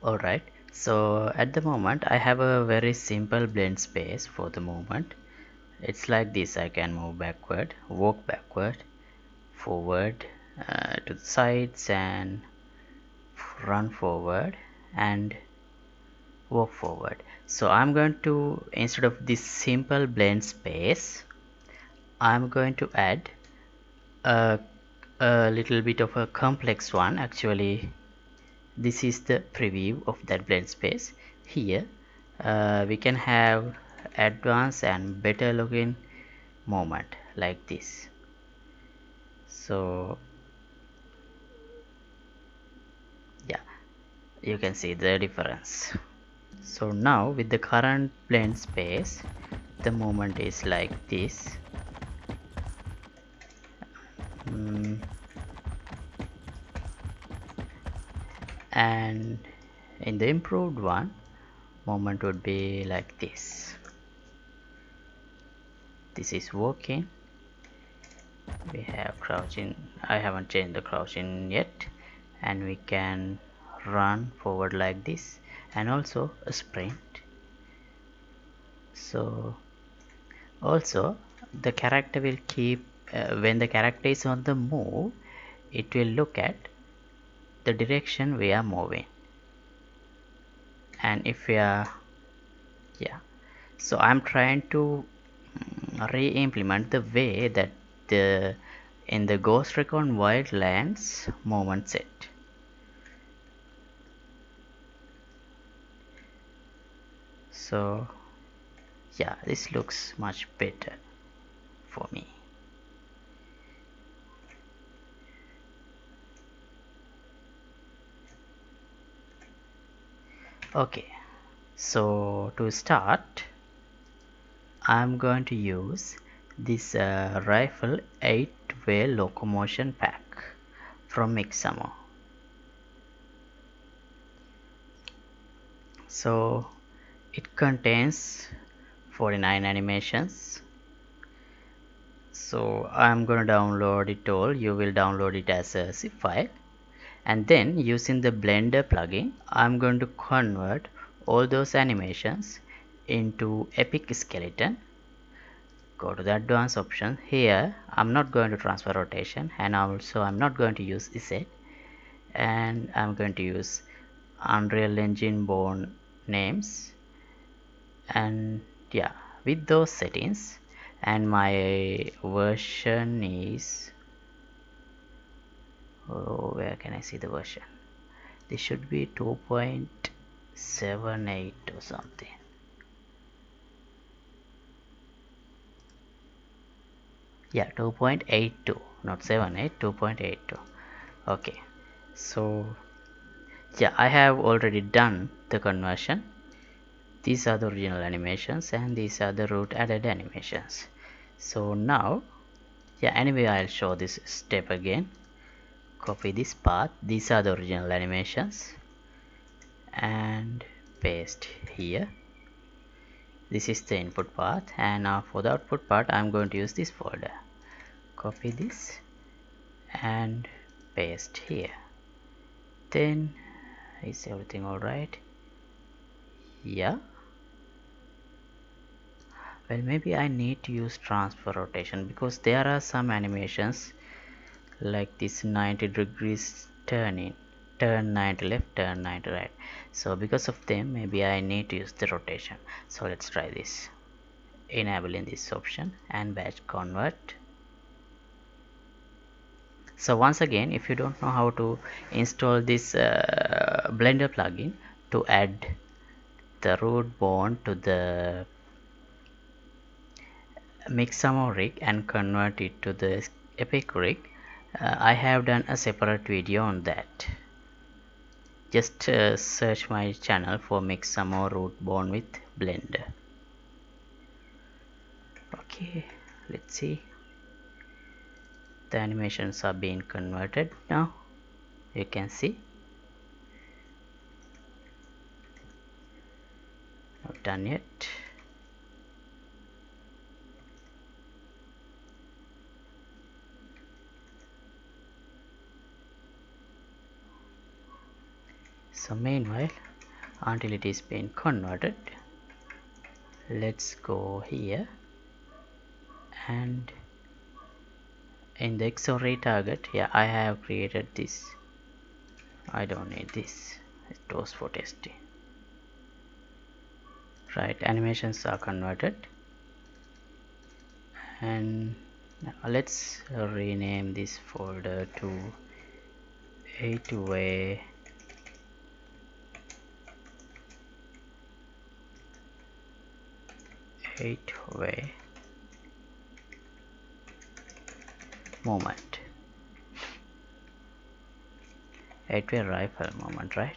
Alright, so at the moment I have a very simple blend space for the moment. It's like this. I can move backward, walk backward, forward, to the sides, and run forward and walk forward. So I'm going to, instead of this simple blend space, I'm going to add a, a little bit of a complex one. Actually, this is the preview of that blend space. Here we can have advanced and better looking moment like this. So yeah, you can see the difference. So now with the current blend space, the movement is like this. And in the improved one, movement would be like this. This is walking. We have crouching. I haven't changed the crouching yet, and we can run forward like this, and also a sprint. So also the character will keep, when the character is on the move, it will look at the direction we are moving. And if we are, yeah, so I'm trying to re-implement the way that the in the Ghost Recon Wildlands movement set. So yeah, this looks much better for me. Okay, so to start, I'm going to use this rifle 8-way locomotion pack from 𝐒𝐿. So it contains 49 animations. So I'm gonna download it all. You will download it as a zip file, and then using the Blender plugin, I'm going to convert all those animations into epic skeleton. Go to the advanced option. Here I'm not going to transfer rotation, and also I'm not going to use Z, and I'm going to use Unreal Engine born names. And yeah, with those settings, and my version is, oh, where can I see the version? This should be 2.78 or something. Yeah, 2.82, not 78, 2.82. Okay, so yeah, I have already done the conversion. These are the original animations, and these are the root added animations. So now, yeah, anyway, I'll show this step again. Copy this path. These are the original animations, and paste here. This is the input path, and now for the output part, I'm going to use this folder. Copy this and paste here. Then, is everything alright? Yeah. Well, maybe I need to use transfer rotation, because there are some animations like this 90 degrees turning, turn 90 left, turn 90 right. So because of them, maybe I need to use the rotation. So let's try this. Enabling this option and batch convert. So once again, if you don't know how to install this Blender plugin to add the root bond to the 𝐒𝐿 rig and convert it to the epic rig, I have done a separate video on that. Just search my channel for 𝐒𝐿 root bond with Blender. Okay, let's see. The animations are being converted now. You can see. Not done yet. So meanwhile, until it is being converted. Let's go here and in the XOR target, yeah, I have created this. I don't need this. It was for testing. Right, animations are converted, and now let's rename this folder to 8-way movement, 8-way rifle movement, right?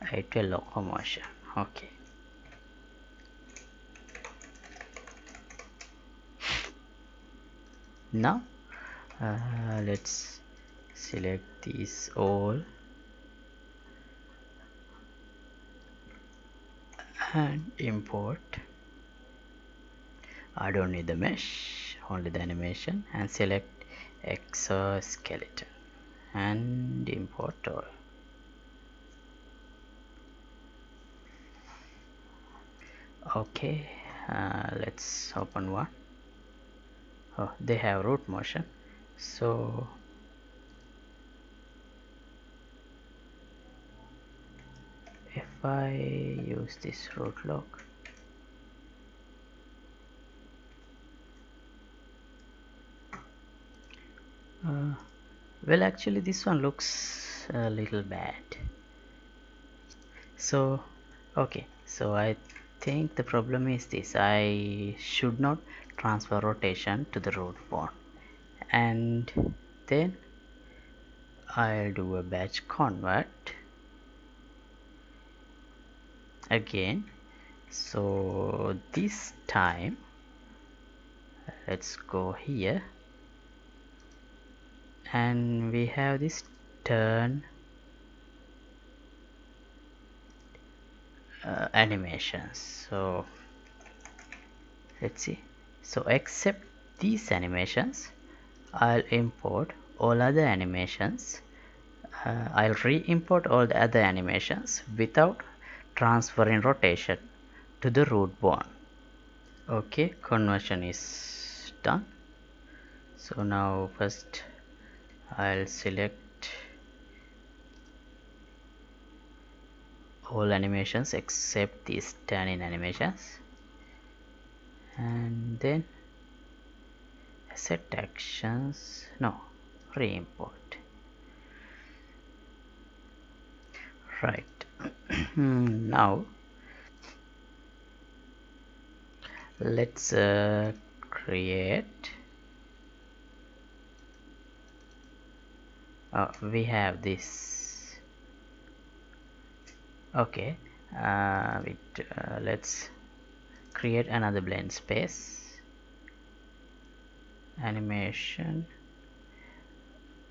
8-way locomotion. Okay. Now let's select these all and import. I don't need the mesh, only the animation, and select exoskeleton and import all. Okay, let's open one. Oh, they have root motion, so if I use this root lock, well, actually this one looks a little bad. So okay, so I think the problem is this: I should not transfer rotation to the root bone, and then I'll do a batch convert again. So this time let's go here, and we have this turn animations. So let's see. So except these animations, I'll import all other animations. I'll re-import all the other animations without transferring rotation to the root bone. Okay, conversion is done. So now first I'll select all animations except these turn-in animations, and then set actions, no, re-import. Right. Now let's create, we have this. Okay, let's create another blend space, animation,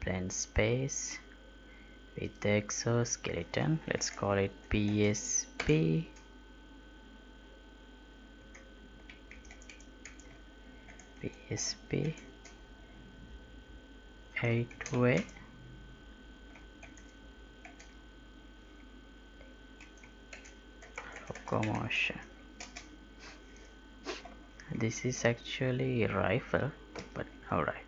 blend space with the exoskeleton. Let's call it BSP BSP 8-way locomotion. This is actually a rifle, but alright.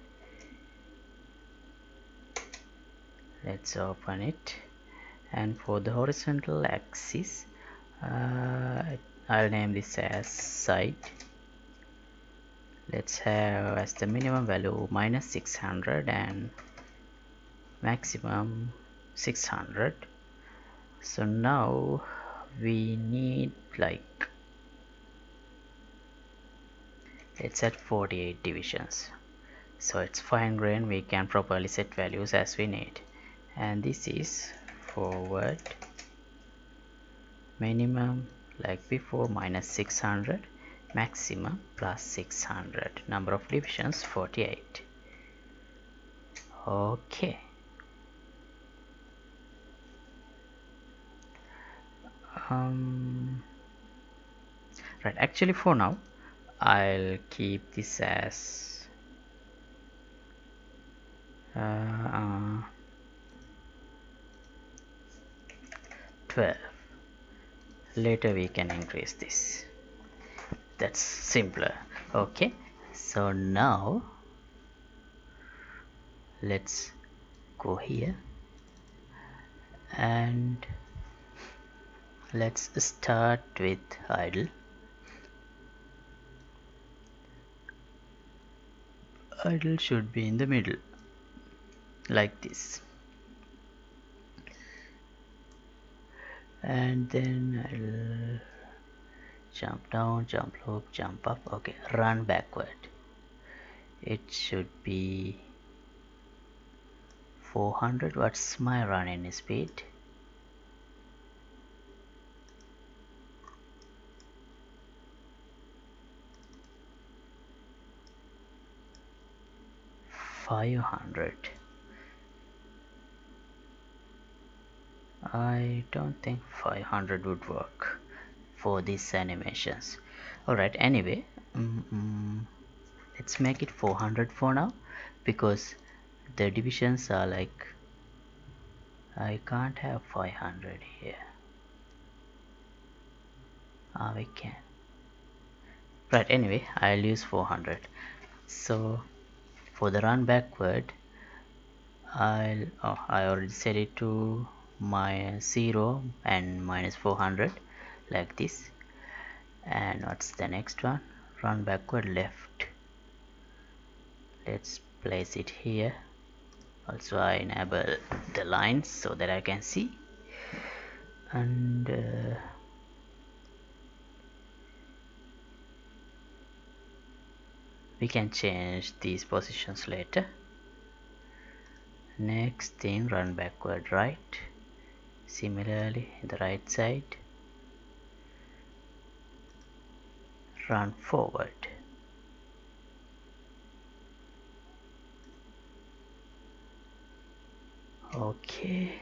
Let's open it, and for the horizontal axis, I'll name this as side. Let's have as the minimum value -600 and maximum 600. So now we need, like, it's at 48 divisions, so it's fine grain. We can properly set values as we need, and this is forward minimum like before -600, maximum +600, number of divisions 48. Okay, right, actually for now I'll keep this as 12. Later we can increase this. That's simpler. Okay, so now let's go here and let's start with idle. Idle should be in the middle, like this. And then I'll jump down, jump loop, jump up. Okay, run backward. It should be 400. What's my running speed? $500. I don't think 500 would work for these animations. Alright, anyway, let's make it 400 for now, because the divisions are like, I can't have 500 here. We can. Right, anyway, I'll use 400. So for the run backward, I already set it to -0 and -400, like this. And what's the next one? Run backward left. Let's place it here. Also I enable the lines so that I can see. And we can change these positions later. Next thing, run backward right. Similarly, the right side. Run forward. Okay.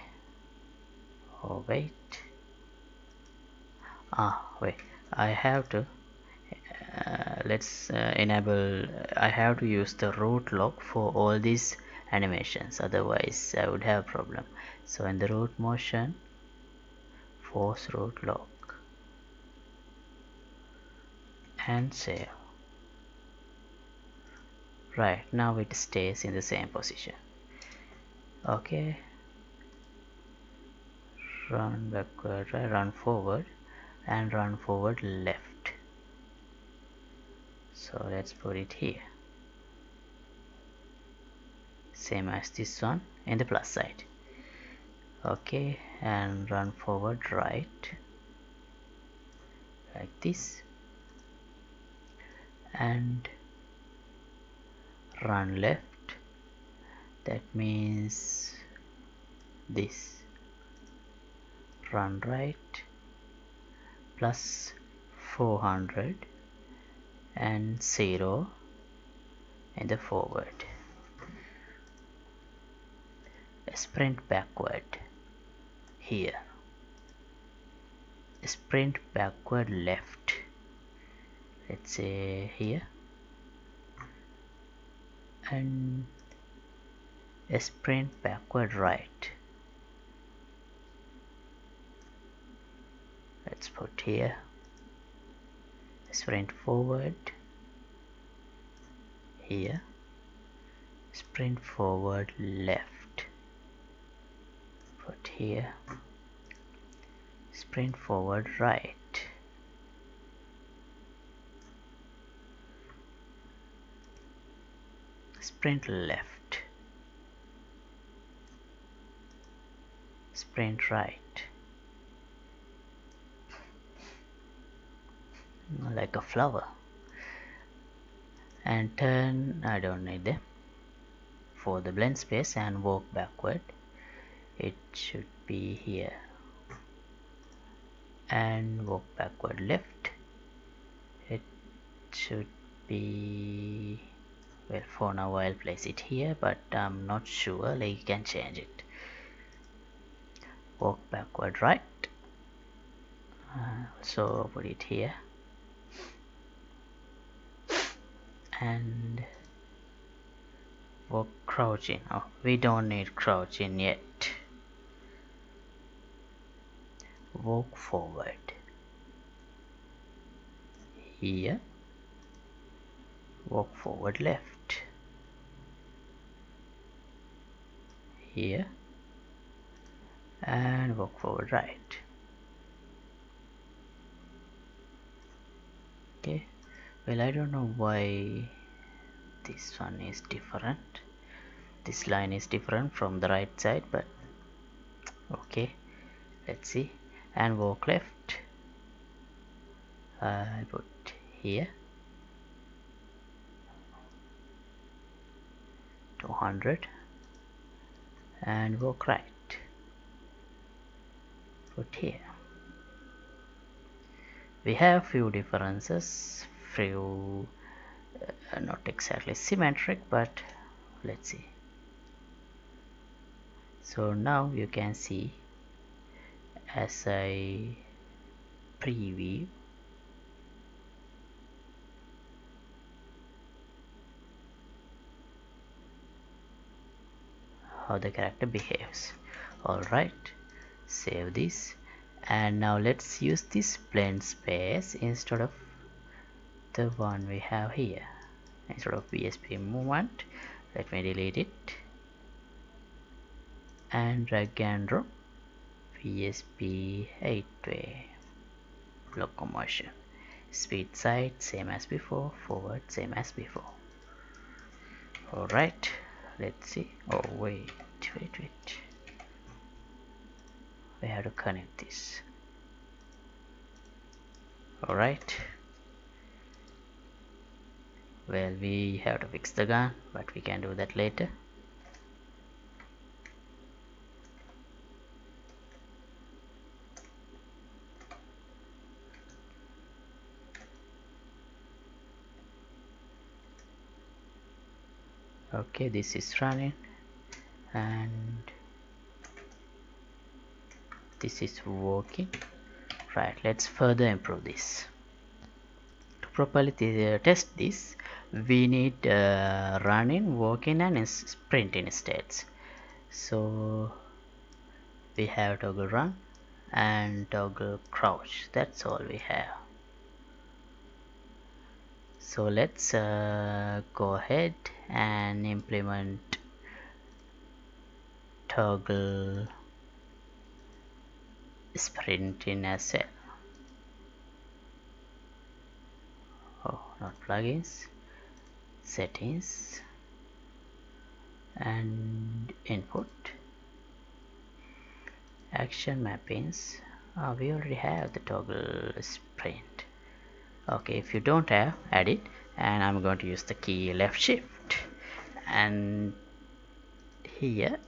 Oh wait. Wait. I have to let's enable. I have to use the root lock for all these animations, otherwise I would have a problem. So in the root motion, force root lock and save. Right, now it stays in the same position. Okay, run backward right, run forward, and run forward left. So let's put it here, same as this one in the plus side. Okay, and run forward right, like this, and run left, that means this. Run right plus 400 and 0 in the forward. Sprint backward here. Sprint backward left, let's say here, and sprint backward right. Let's put here. Sprint forward here. Sprint forward left. Put here. Sprint forward right. Sprint left. Sprint right. Like a flower. And turn, I don't need them. For the blend space and walk backward, it should be here. And walk backward left, it should be, well, for now I'll place it here, but I'm not sure, like you can change it. Walk backward right, so put it here, and walk crouching. Oh, we don't need crouching yet. walk forward. Here, walk forward left. Here, and walk forward right. Okay, well, I don't know why this one is different. This line is different from the right side, but okay, let's see. And walk left. I'll put here 200 and walk right. Put here. We have few differences, few not exactly symmetric, but let's see. So now you can see as I preview how the character behaves. Alright, save this, and now let's use this blend space instead of the one we have here. Instead of BSP movement, let me delete it and drag and drop BSP 8-way locomotion. Speed side same as before, forward same as before. Alright, let's see. Oh wait, we have to connect this. Alright, well, we have to fix the gun, but we can do that later. Okay, this is running and this is working. Right, let's further improve this. To properly test this, we need running, walking and sprinting states. So we have toggle run and toggle crouch. That's all we have. So let's go ahead and implement toggle sprinting as well. Oh, not plugins, settings and input, action mappings. We already have the toggle sprint. Okay, if you don't have, add it, and I'm going to use the key left shift, and here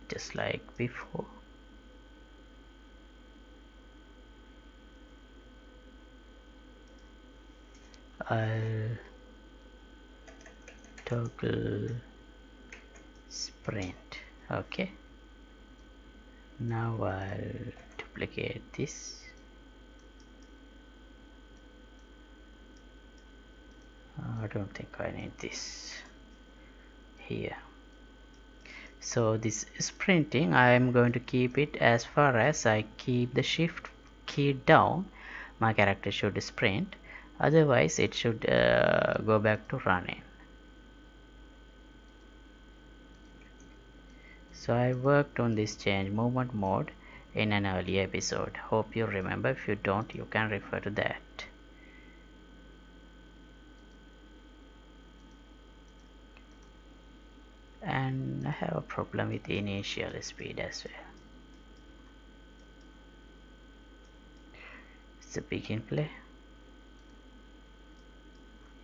just like before I'll toggle sprint. Okay, now I'll duplicate this. I don't think I need this here. So this sprinting, I am going to keep it as far as I keep the shift key down. My character should sprint, otherwise it should go back to running. So I worked on this change movement mode in an earlier episode. Hope you remember. If you don't, you can refer to that. And I have a problem with the initial speed as well. It's a begin play.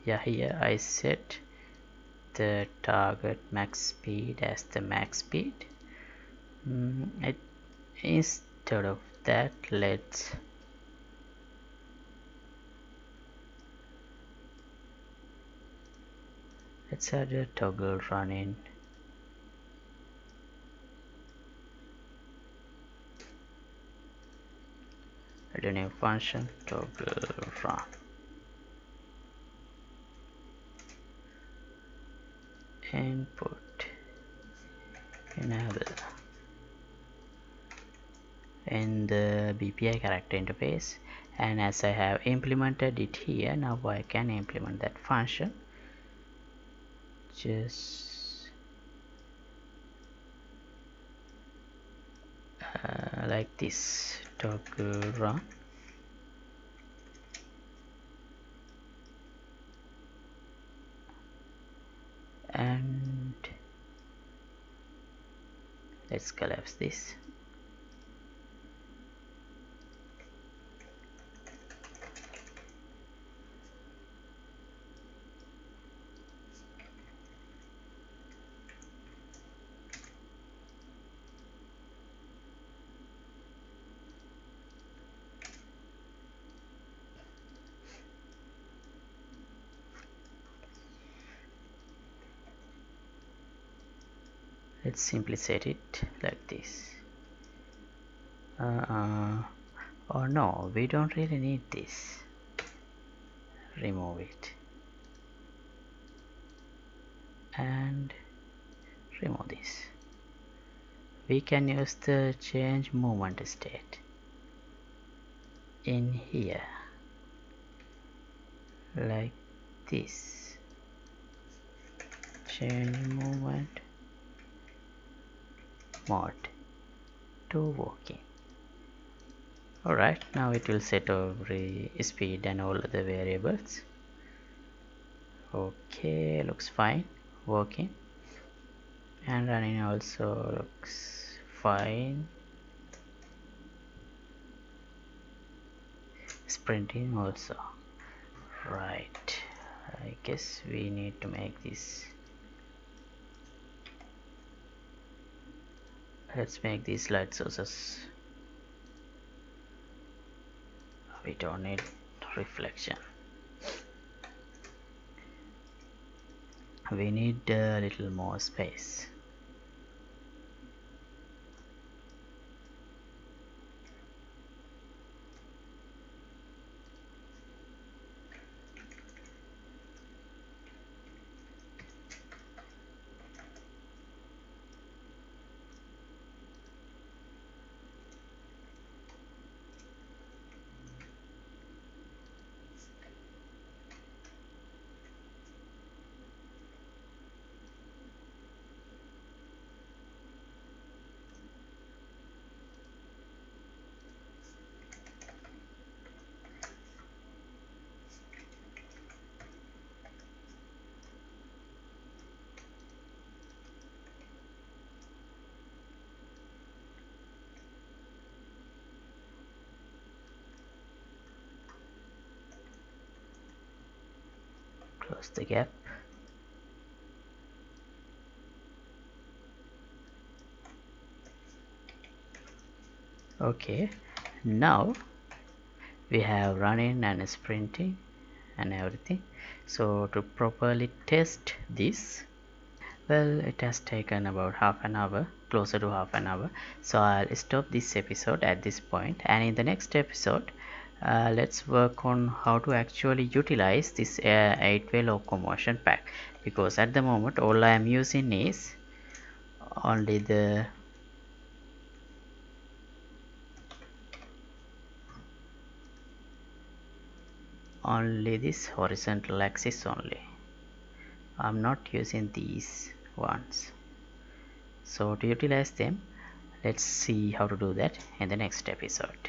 Yeah, here I set the target max speed as the max speed. Instead of that, let's add a toggle running. Add a new function, toggle run. Input, enable, in the BPI character interface, and as I have implemented it here, now I can implement that function just like this. Toggle run, and let's collapse this. Let's simply set it like this. Oh no, we don't really need this. Remove it and remove this. We can use the change movement state in here like this. Change movement mode to walking. Alright, now it will set every speed and all other variables. Okay, looks fine. Working and running also looks fine. Sprinting also. Right, I guess we need to make this. Let's make these light sources. We don't need reflection. We need a little more space. Close the gap. Okay, now we have running and sprinting and everything. So to properly test this, well, it has taken about half an hour, closer to half an hour. So I'll stop this episode at this point, and in the next episode let's work on how to actually utilize this 8-way locomotion pack, because at the moment all I am using is only this horizontal axis only. I'm not using these ones. So to utilize them, let's see how to do that in the next episode.